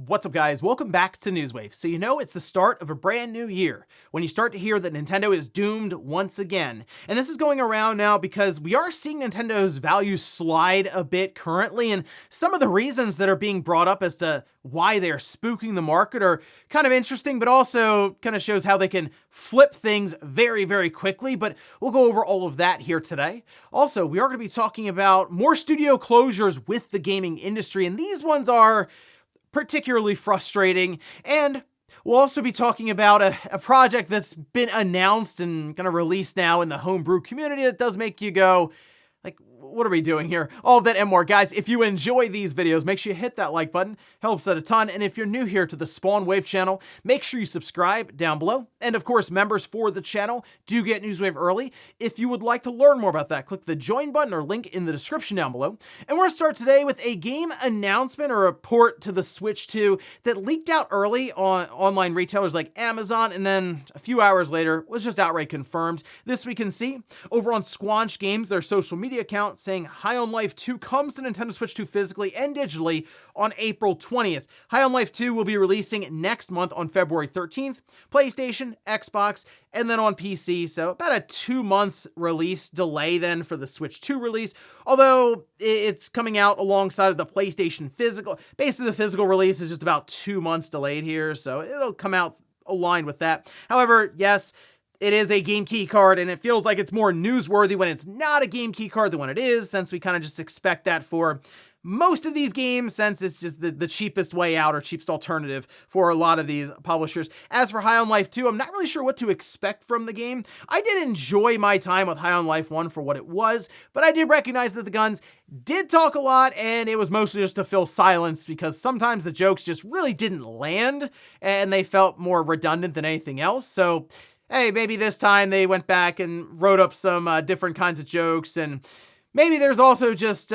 What's up, guys? Welcome back to Newswave. So you know it's the start of a brand new year when you start to hear that Nintendo is doomed once again. And this is going around now because we are seeing Nintendo's value slide a bit currently, and some of the reasons that are being brought up as to why they're spooking the market are kind of interesting, but also kind of shows how they can flip things very, very quickly. But we'll go over all of that here today. Also, we are going to be talking about more studio closures with the gaming industry, and these ones are particularly frustrating. And we'll also be talking about a project that's been announced and kind of released now in the homebrew community that does make you go, like, what are we doing here? All of that and more. Guys, if you enjoy these videos, make sure you hit that like button. Helps out a ton. And if you're new here to the Spawn Wave channel, make sure you subscribe down below. And of course, members for the channel do get Newswave early. If you would like to learn more about that, click the join button or link in the description down below. And we're going to start today with a game announcement or a port to the Switch 2 that leaked out early on online retailers like Amazon, and then a few hours later was just outright confirmed. This we can see over on Squanch Games, their social media account, saying High on Life 2 comes to Nintendo Switch 2 physically and digitally on April 20th. High on Life 2 will be releasing next month on February 13th, PlayStation, Xbox, and then on PC, so about a 2-month release delay then for the Switch 2 release, although it's coming out alongside of the PlayStation physical. Basically, the physical release is just about 2 months delayed here, so it'll come out aligned with that. However, yes, it is a game key card, and it feels like it's more newsworthy when it's not a game key card than when it is, since we kind of just expect that for most of these games, since it's just the cheapest way out or cheapest alternative for a lot of these publishers. As for High on Life 2, I'm not really sure what to expect from the game. I did enjoy my time with High on Life 1 for what it was, but I did recognize that the guns did talk a lot, and it was mostly just to fill silence because sometimes the jokes just really didn't land, and they felt more redundant than anything else. So hey, maybe this time they went back and wrote up some different kinds of jokes, and maybe there's also just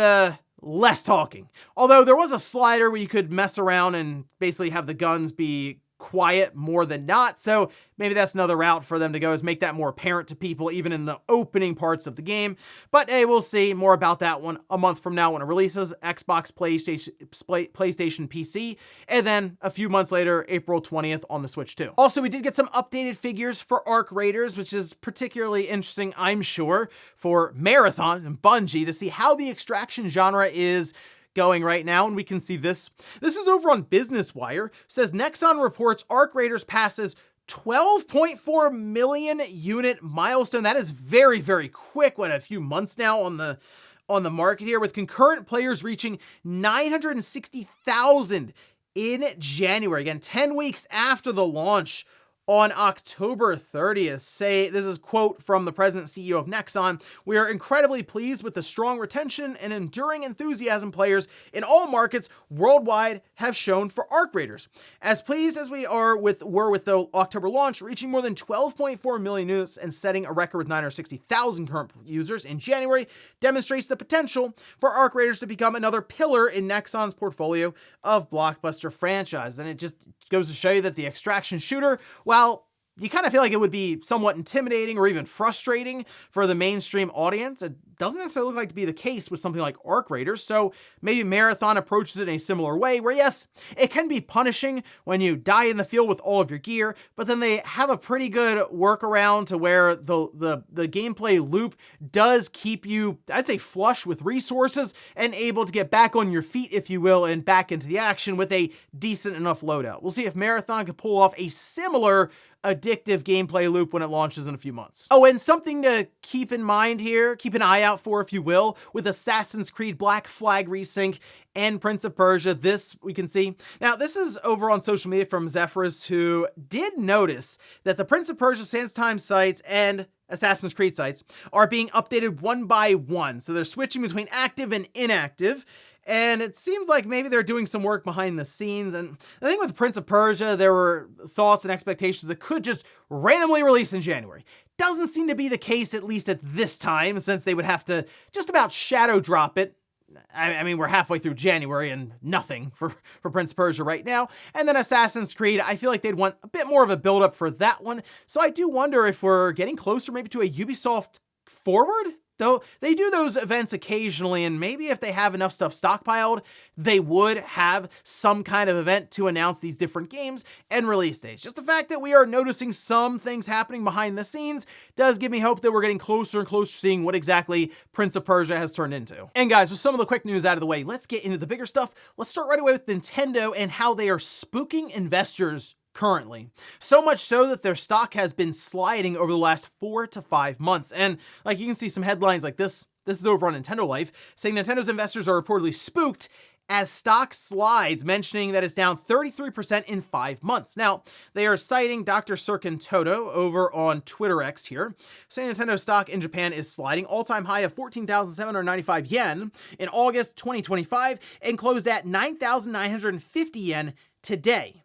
less talking. Although there was a slider where you could mess around and basically have the guns be quiet more than not, so maybe that's another route for them to go, is make that more apparent to people even in the opening parts of the game. But hey, we'll see more about that one a month from now when it releases, Xbox, PlayStation, PC, and then a few months later, April 20th on the Switch 2. Also, we did get some updated figures for Arc Raiders, which is particularly interesting, I'm sure, for Marathon and Bungie to see how the extraction genre is going right now, and we can see this. This is over on Business Wire. It says Nexon reports Arc Raiders passes 12.4 million unit milestone. That is very, very quick. What, a few months now on the market here, with concurrent players reaching 960,000 in January. Again, 10 weeks after the launch on October 30th. Say, this is a quote from the president CEO of Nexon: "We are incredibly pleased with the strong retention and enduring enthusiasm players in all markets worldwide have shown for Arc Raiders. As pleased as we were with the October launch, reaching more than 12.4 million units and setting a record with 960,000 current users in January demonstrates the potential for Arc Raiders to become another pillar in Nexon's portfolio of blockbuster franchises." And it just goes to show you that the extraction shooter, while you kind of feel like it would be somewhat intimidating or even frustrating for the mainstream audience, it doesn't necessarily look like to be the case with something like Arc Raiders. So maybe Marathon approaches it in a similar way, where yes, it can be punishing when you die in the field with all of your gear, but then they have a pretty good workaround to where the gameplay loop does keep you, I'd say, flush with resources and able to get back on your feet, if you will, and back into the action with a decent enough loadout. We'll see if Marathon can pull off a similar addictive gameplay loop when it launches in a few months. Oh, and something to keep in mind here, keep an eye out for, if you will, with Assassin's Creed Black Flag Resync and Prince of Persia. This we can see. Now, this is over on social media from Zephyrus, who did notice that the Prince of Persia Sands Time sites and Assassin's Creed sites are being updated one by one. So they're switching between active and inactive. And it seems like maybe they're doing some work behind the scenes. And I think with Prince of Persia, there were thoughts and expectations that could just randomly release in January. Doesn't seem to be the case, at least at this time, since they would have to just about shadow drop it. I mean, we're halfway through January and nothing for Prince of Persia right now. And then Assassin's Creed, I feel like they'd want a bit more of a build-up for that one. So I do wonder if we're getting closer maybe to a Ubisoft Forward Though they do those events occasionally, and maybe if they have enough stuff stockpiled, they would have some kind of event to announce these different games and release dates. Just the fact that we are noticing some things happening behind the scenes does give me hope that we're getting closer and closer to seeing what exactly Prince of Persia has turned into. And guys, with some of the quick news out of the way, let's get into the bigger stuff. Let's start right away with Nintendo and how they are spooking investors currently. So much so that their stock has been sliding over the last 4 to 5 months. And like you can see some headlines like this is over on Nintendo Life, saying Nintendo's investors are reportedly spooked as stock slides, mentioning that it's down 33% in 5 months. Now, they are citing Dr. Sirkin Toto over on Twitter X here, saying Nintendo stock in Japan is sliding, all-time high of 14,795 yen in August 2025 and closed at 9,950 yen today.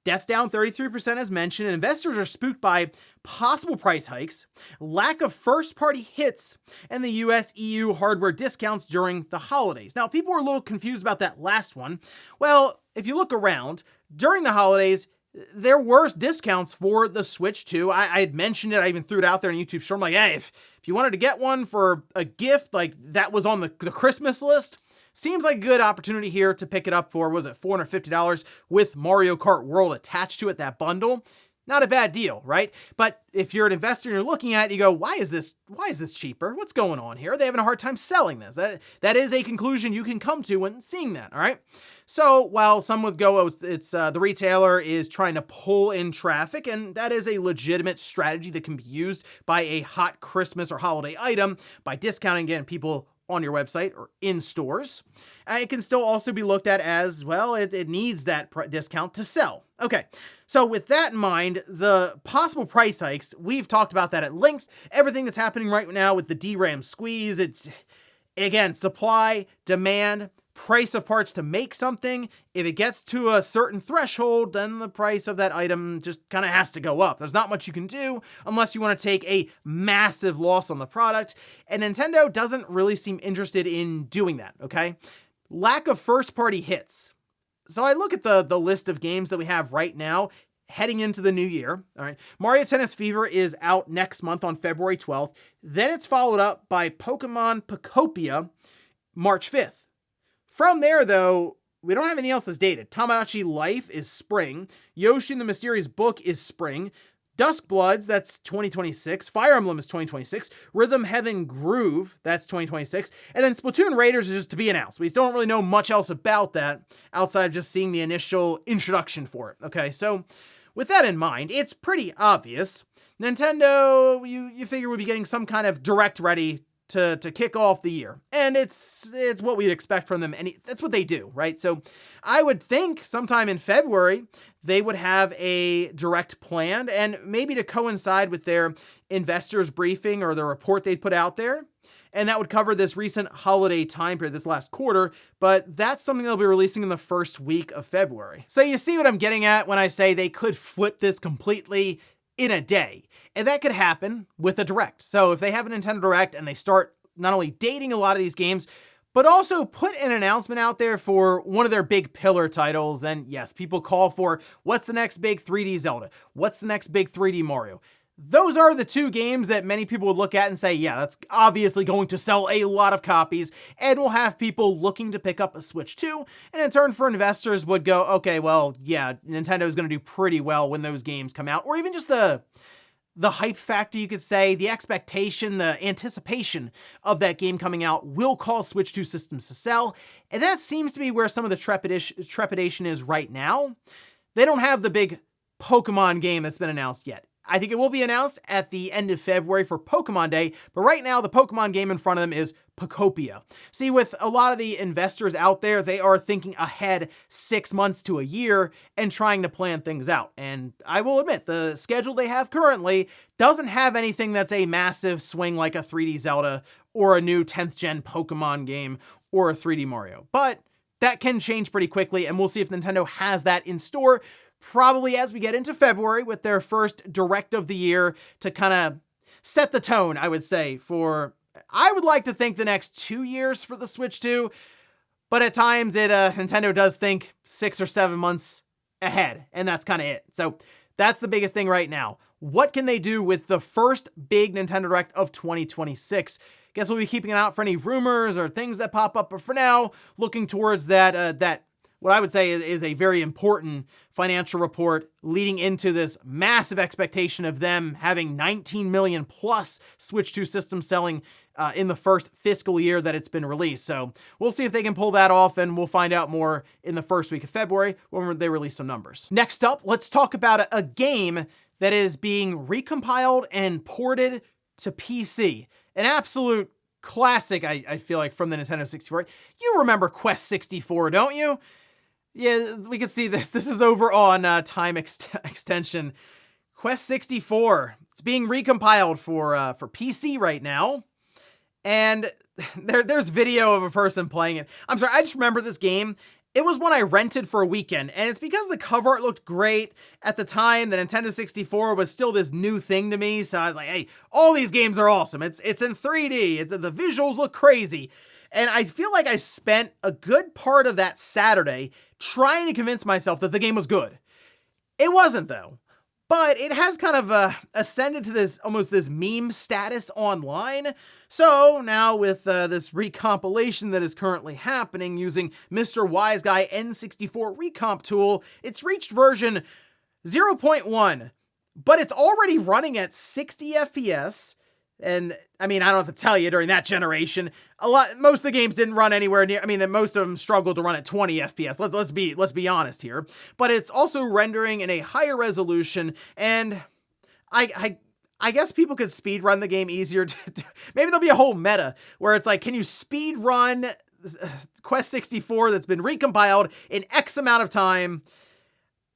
That's down 33% as mentioned, and investors are spooked by possible price hikes, lack of first-party hits, and the US EU hardware discounts during the holidays. Now, people were a little confused about that last one. Well, if you look around, during the holidays, there were discounts for the Switch 2. I had mentioned it, I even threw it out there on YouTube Store. I'm like, hey, if you wanted to get one for a gift, like that was on the Christmas list, seems like a good opportunity here to pick it up for, was it $450 with Mario Kart World attached to it, that bundle? Not a bad deal, right? But if you're an investor and you're looking at it, you go, why is this cheaper? What's going on here? Are they having a hard time selling this? That is a conclusion you can come to when seeing that, all right? So while some would go, oh, it's the retailer is trying to pull in traffic, and that is a legitimate strategy that can be used by a hot Christmas or holiday item by discounting, again, people on your website or in stores. It can still also be looked at as, well, it needs that discount to sell. Okay, so with that in mind, the possible price hikes, we've talked about that at length. Everything that's happening right now with the DRAM squeeze, it's, again, supply, demand, price of parts to make something. If it gets to a certain threshold, then the price of that item just kind of has to go up. There's not much you can do unless you want to take a massive loss on the product, and Nintendo doesn't really seem interested in doing that, okay? Lack of first-party hits. So I look at the list of games that we have right now heading into the new year, all right? Mario Tennis Fever is out next month on February 12th. Then it's followed up by Pokemon Pocopia March 5th. From there, though, we don't have anything else that's dated. Tamagotchi Life is spring. Yoshi and the Mysterious Book is spring. Dusk Bloods, that's 2026. Fire Emblem is 2026. Rhythm Heaven Groove, that's 2026. And then Splatoon Raiders is just to be announced. We don't really know much else about that outside of just seeing the initial introduction for it. Okay, so with that in mind, it's pretty obvious. Nintendo, you figure would be getting some kind of direct ready to kick off the year. And it's what we'd expect from them. And that's what they do, right? So I would think sometime in February, they would have a direct planned, and maybe to coincide with their investors briefing or the report they put out there. And that would cover this recent holiday time period, this last quarter, but that's something they'll be releasing in the first week of February. So you see what I'm getting at when I say they could flip this completely in a day. And that could happen with a Direct. So if they have a Nintendo Direct and they start not only dating a lot of these games, but also put an announcement out there for one of their big pillar titles. And yes, people call for, what's the next big 3D Zelda? What's the next big 3D Mario? Those are the two games that many people would look at and say, yeah, that's obviously going to sell a lot of copies and will have people looking to pick up a Switch 2. And in turn for investors would go, okay, well, yeah, Nintendo's going to do pretty well when those games come out. Or even just the hype factor, you could say, the expectation, the anticipation of that game coming out will cause Switch 2 systems to sell. And that seems to be where some of the trepidation is right now. They don't have the big Pokemon game that's been announced yet. I think it will be announced at the end of February for Pokemon Day, but right now the Pokemon game in front of them is Pocopia. See, with a lot of the investors out there, they are thinking ahead 6 months to a year and trying to plan things out. And I will admit, the schedule they have currently doesn't have anything that's a massive swing like a 3D Zelda or a new 10th gen Pokemon game or a 3D Mario. But that can change pretty quickly, and we'll see if Nintendo has that in store probably as we get into February with their first Direct of the year to kind of set the tone, I would say, for, I would like to think, the next 2 years for the Switch 2, but at times Nintendo does think 6 or 7 months ahead, and that's kind of it. So that's the biggest thing right now. What can they do with the first big Nintendo Direct of 2026? Guess we'll be keeping an eye out for any rumors or things that pop up. But for now, looking towards that what I would say is a very important financial report leading into this massive expectation of them having 19 million plus Switch 2 system selling in the first fiscal year that it's been released. So we'll see if they can pull that off, and we'll find out more in the first week of February when they release some numbers. Next up, let's talk about a game that is being recompiled and ported to PC. An absolute classic, I feel like, from the Nintendo 64. You remember Quest 64, don't you? Yeah, we can see this. This is over on Time Extension. Quest 64. It's being recompiled for PC right now. And there's video of a person playing it. I'm sorry, I just remember this game. It was one I rented for a weekend, and it's because the cover art looked great. At the time, the Nintendo 64 was still this new thing to me, so I was like, hey, all these games are awesome. It's in 3D, the visuals look crazy. And I feel like I spent a good part of that Saturday trying to convince myself that the game was good. It wasn't, though. But it has kind of ascended to this almost this meme status online. So now with this recompilation that is currently happening using Mr. Wise Guy N64 recomp tool, it's reached version 0.1, but it's already running at 60 FPS. And I mean, I don't have to tell you, during that generation, most of the games didn't run anywhere near, I mean, most of them struggled to run at 20 FPS. Let's be honest here. But it's also rendering in a higher resolution, and I guess people could speed run the game easier. Maybe there'll be a whole meta where it's like, can you speed run Quest 64 that's been recompiled in X amount of time?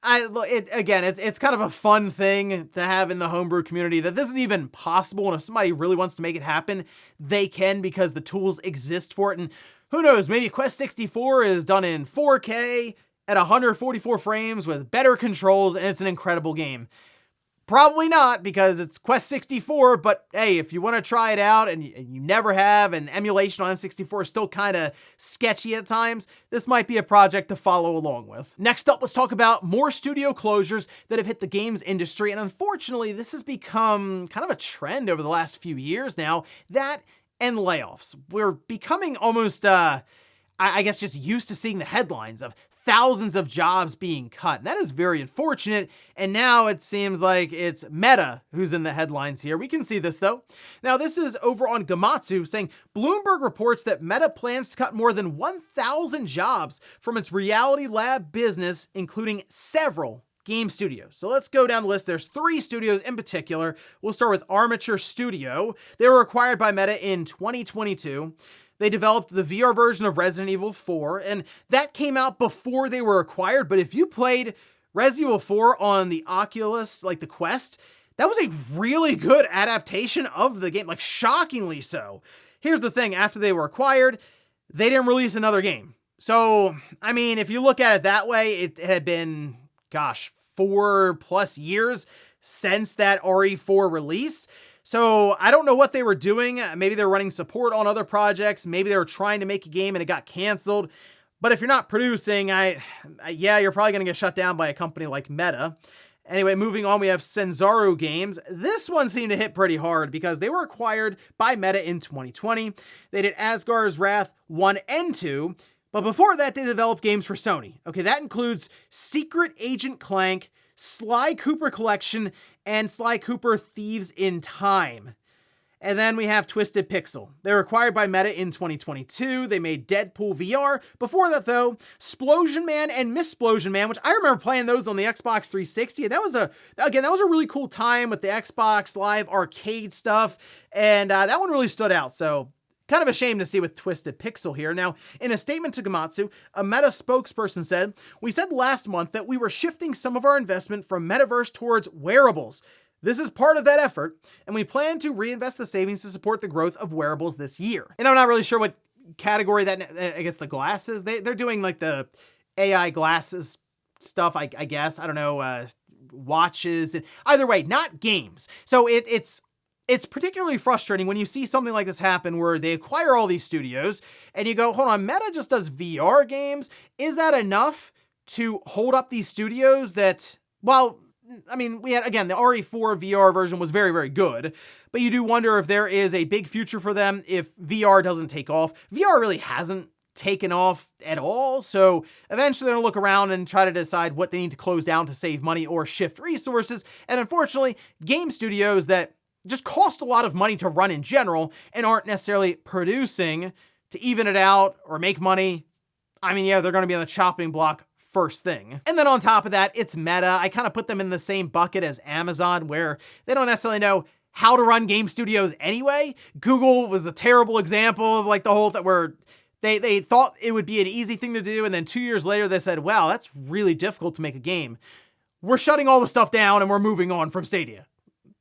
It's kind of a fun thing to have in the homebrew community that this is even possible, and if somebody really wants to make it happen, they can, because the tools exist for it. And who knows, maybe Quest 64 is done in 4K at 144 frames with better controls, and it's an incredible game. Probably not, because it's Quest 64, but hey, if you want to try it out and you never have, and emulation on N64 is still kind of sketchy at times, this might be a project to follow along with. Next up, let's talk about more studio closures that have hit the games industry, and unfortunately, this has become kind of a trend over the last few years now, that and layoffs. We're becoming almost, I guess, just used to seeing the headlines of thousands of jobs being cut. And that is very unfortunate. And now it seems like it's Meta who's in the headlines here. We can see this though. Now this is over on Gamatsu saying, Bloomberg reports that Meta plans to cut more than 1,000 jobs from its Reality Lab business, including several game studios. So let's go down the list. There's 3 studios in particular. We'll start with Armature Studio. They were acquired by Meta in 2022. They developed the VR version of Resident Evil 4, and that came out before they were acquired. But if you played Resident Evil 4 on the Oculus, like the Quest, that was a really good adaptation of the game, like shockingly so. Here's the thing, after they were acquired, they didn't release another game. So, I mean, if you look at it that way, it had been, 4+ years since that RE4 release. So I don't know what they were doing. Maybe they were running support on other projects. Maybe they were trying to make a game and it got canceled. But if you're not producing, yeah, you're probably going to get shut down by a company like Meta. Anyway, moving on, we have Senzaru Games. This one seemed to hit pretty hard because they were acquired by Meta in 2020. They did Asgard's Wrath 1 and 2. But before that, they developed games for Sony. Okay, that includes Secret Agent Clank, Sly Cooper Collection, and Sly Cooper Thieves in Time. And then we have Twisted Pixel. They were acquired by Meta in 2022. They made Deadpool VR. Before that, though, Splosion Man and Missplosion Man, which I remember playing those on the Xbox 360. And that was a really cool time with the Xbox Live Arcade stuff. And that one really stood out. So kind of a shame to see with Twisted Pixel here. Now, in a statement to Gamatsu, a Meta spokesperson said, "We said last month that we were shifting some of our investment from Metaverse towards wearables. This is part of that effort, and we plan to reinvest the savings to support the growth of wearables this year." And I'm not really sure what category that, I guess the glasses, they're doing like the AI glasses stuff, I guess. I don't know, watches. Either way, not games. So it's particularly frustrating when you see something like this happen where they acquire all these studios and you go, hold on, Meta just does VR games. Is that enough to hold up these studios that, while I mean, we had, again, the RE4 VR version was very, very good, but you do wonder if there is a big future for them if VR doesn't take off. VR really hasn't taken off at all, so eventually they're gonna look around and try to decide what they need to close down to save money or shift resources, and unfortunately, game studios that just cost a lot of money to run in general and aren't necessarily producing to even it out or make money, I mean, yeah, they're gonna be on the chopping block first thing. And then on top of that, it's Meta. I kind of put them in the same bucket as Amazon, where they don't necessarily know how to run game studios anyway. Google was a terrible example of like the whole thing where they thought it would be an easy thing to do, and then 2 years later they said, wow, that's really difficult to make a game. We're shutting all the stuff down and we're moving on from Stadia.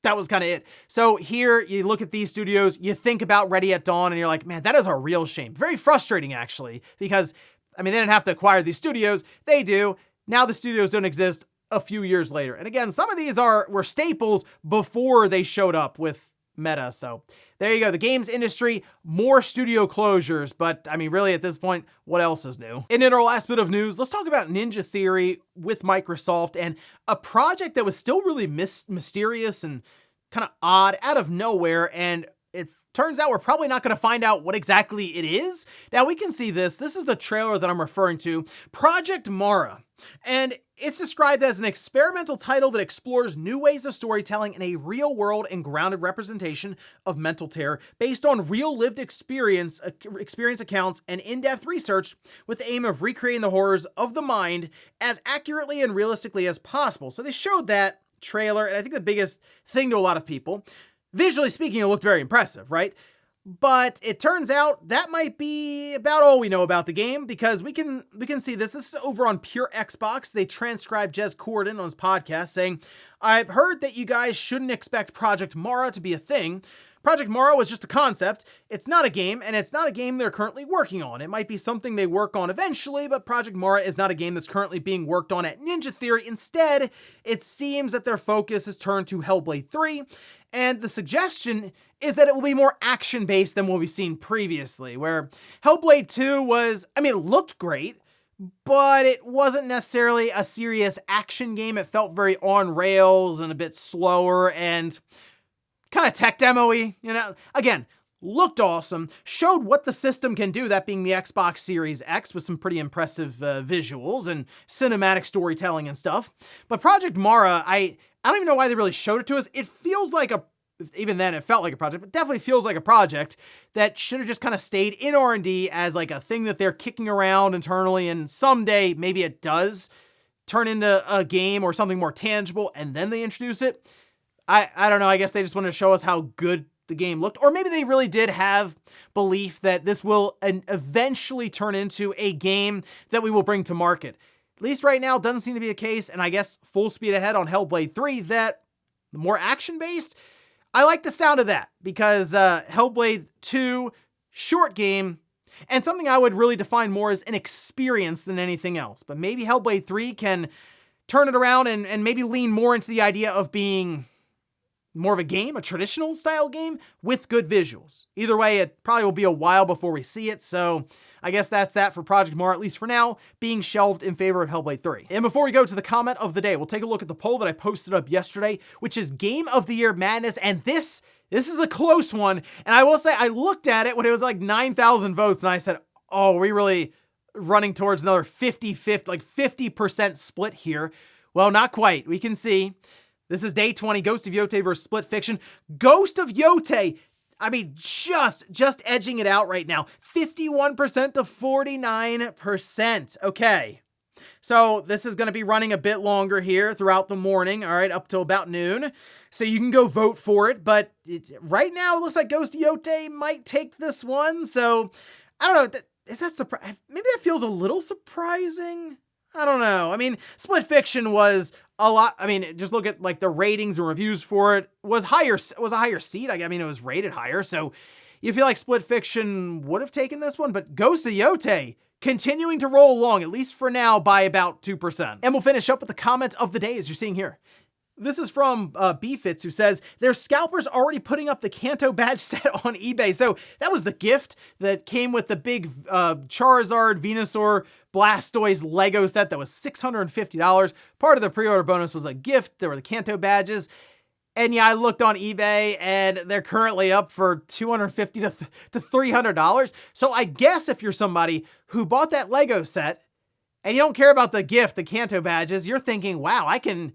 That was kind of it. So here, you look at these studios, you think about Ready at Dawn, and you're like, man, that is a real shame. Very frustrating, actually, because, I mean, they didn't have to acquire these studios. They do. Now the studios don't exist a few years later. And again, some of these were staples before they showed up with Meta. So there you go. The games industry, more studio closures. But I mean, really at this point, what else is new? And in our last bit of news, let's talk about Ninja Theory with Microsoft and a project that was still really mysterious and kind of odd out of nowhere. And it turns out we're probably not going to find out what exactly it is. Now we can see this. This is the trailer that I'm referring to, Project Mara. And it's described as an experimental title that explores new ways of storytelling in a real world and grounded representation of mental terror based on real lived experience accounts and in-depth research with the aim of recreating the horrors of the mind as accurately and realistically as possible. So they showed that trailer, and I think the biggest thing to a lot of people, visually speaking, it looked very impressive, right? But it turns out that might be about all we know about the game, because we can see this. This is over on Pure Xbox. They transcribed Jez Corden on his podcast saying, I've heard that you guys shouldn't expect Project Mara to be a thing. Project Mara was just a concept. It's not a game, and it's not a game they're currently working on. It might be something they work on eventually, but Project Mara is not a game that's currently being worked on at Ninja Theory. Instead, it seems that their focus is turned to Hellblade 3, and the suggestion is that it will be more action-based than what we've seen previously, where Hellblade 2 was, I mean, it looked great, but it wasn't necessarily a serious action game. It felt very on rails and a bit slower and kind of tech demo-y, you know? Again, looked awesome, showed what the system can do, that being the Xbox Series X with some pretty impressive visuals and cinematic storytelling and stuff. But Project Mara, I don't even know why they really showed it to us. It feels like even then it felt like a project, but definitely feels like a project that should have just kind of stayed in R&D as like a thing that they're kicking around internally, and someday maybe it does turn into a game or something more tangible and then they introduce it. I don't know, I guess they just wanted to show us how good the game looked, or maybe they really did have belief that this will eventually turn into a game that we will bring to market. At least right now, it doesn't seem to be the case, and I guess full speed ahead on Hellblade 3, that more action-based. I like the sound of that, because Hellblade 2, short game, and something I would really define more as an experience than anything else. But maybe Hellblade 3 can turn it around and maybe lean more into the idea of being more of a game, a traditional style game with good visuals. Either way, it probably will be a while before we see it, so I guess that's that for Project Mara, at least for now, being shelved in favor of Hellblade 3. And before we go to the comment of the day, we'll take a look at the poll that I posted up yesterday, which is Game of the Year Madness, and this is a close one, and I will say, I looked at it when it was like 9,000 votes, and I said, oh, are we really running towards another 50-50, like 50% split here? Well, not quite. We can see this is day 20, Ghost of Yotei versus Split Fiction. Ghost of Yotei, I mean, just edging it out right now. 51% to 49%. Okay. So this is going to be running a bit longer here throughout the morning, all right, up till about noon. So you can go vote for it, but right now it looks like Ghost of Yotei might take this one. So I don't know, is that surprising? Maybe that feels a little surprising. I don't know. I mean, Split Fiction was a lot. I mean, just look at like the ratings and reviews for it was a higher seed. I mean, it was rated higher. So you feel like Split Fiction would have taken this one, but Ghost of Yotei continuing to roll along, at least for now, by about 2%. And we'll finish up with the comment of the day as you're seeing here. This is from BFits, who says, there's scalpers already putting up the Kanto badge set on eBay. So that was the gift that came with the big Charizard, Venusaur, Blastoise Lego set that was $650. Part of the pre-order bonus was a gift. There were the Kanto badges. And yeah, I looked on eBay and they're currently up for $250 to $300. So I guess if you're somebody who bought that Lego set and you don't care about the gift, the Kanto badges, you're thinking, wow, I can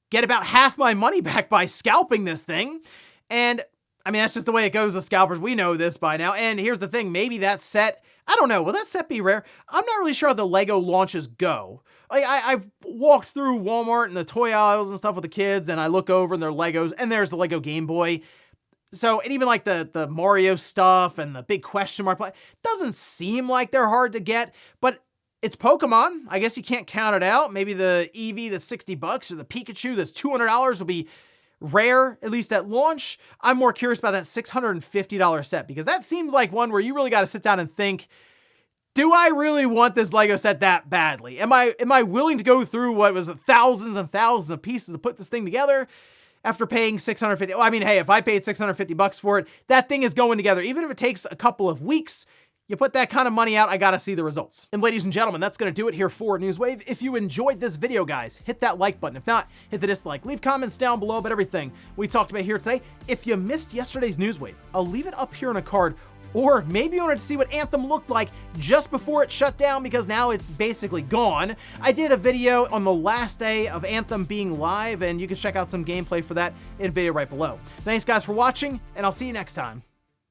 get about half my money back by scalping this thing. And I mean, that's just the way it goes with scalpers. We know this by now. And here's the thing, maybe that set, I don't know, will that set be rare? I'm not really sure how the Lego launches go. Like I've walked through Walmart and the toy aisles and stuff with the kids, and I look over and they're Legos, and there's the Lego Game Boy. So, and even like the Mario stuff and the big question mark, doesn't seem like they're hard to get, but it's Pokemon. I guess you can't count it out. Maybe the Eevee that's $60 or the Pikachu that's $200 will be rare, at least at launch. I'm more curious about that $650 set, because that seems like one where you really got to sit down and think, do I really want this Lego set that badly? Am I willing to go through what was thousands and thousands of pieces to put this thing together after paying $650? Well, I mean, hey, if I paid $650 for it, that thing is going together. Even if it takes a couple of weeks, you put that kind of money out, I gotta see the results. And ladies and gentlemen, that's gonna do it here for Newswave. If you enjoyed this video, guys, hit that like button. If not, hit the dislike. Leave comments down below about everything we talked about here today. If you missed yesterday's Newswave, I'll leave it up here on a card. Or maybe you wanted to see what Anthem looked like just before it shut down, because now it's basically gone. I did a video on the last day of Anthem being live, and you can check out some gameplay for that in the video right below. Thanks guys for watching, and I'll see you next time.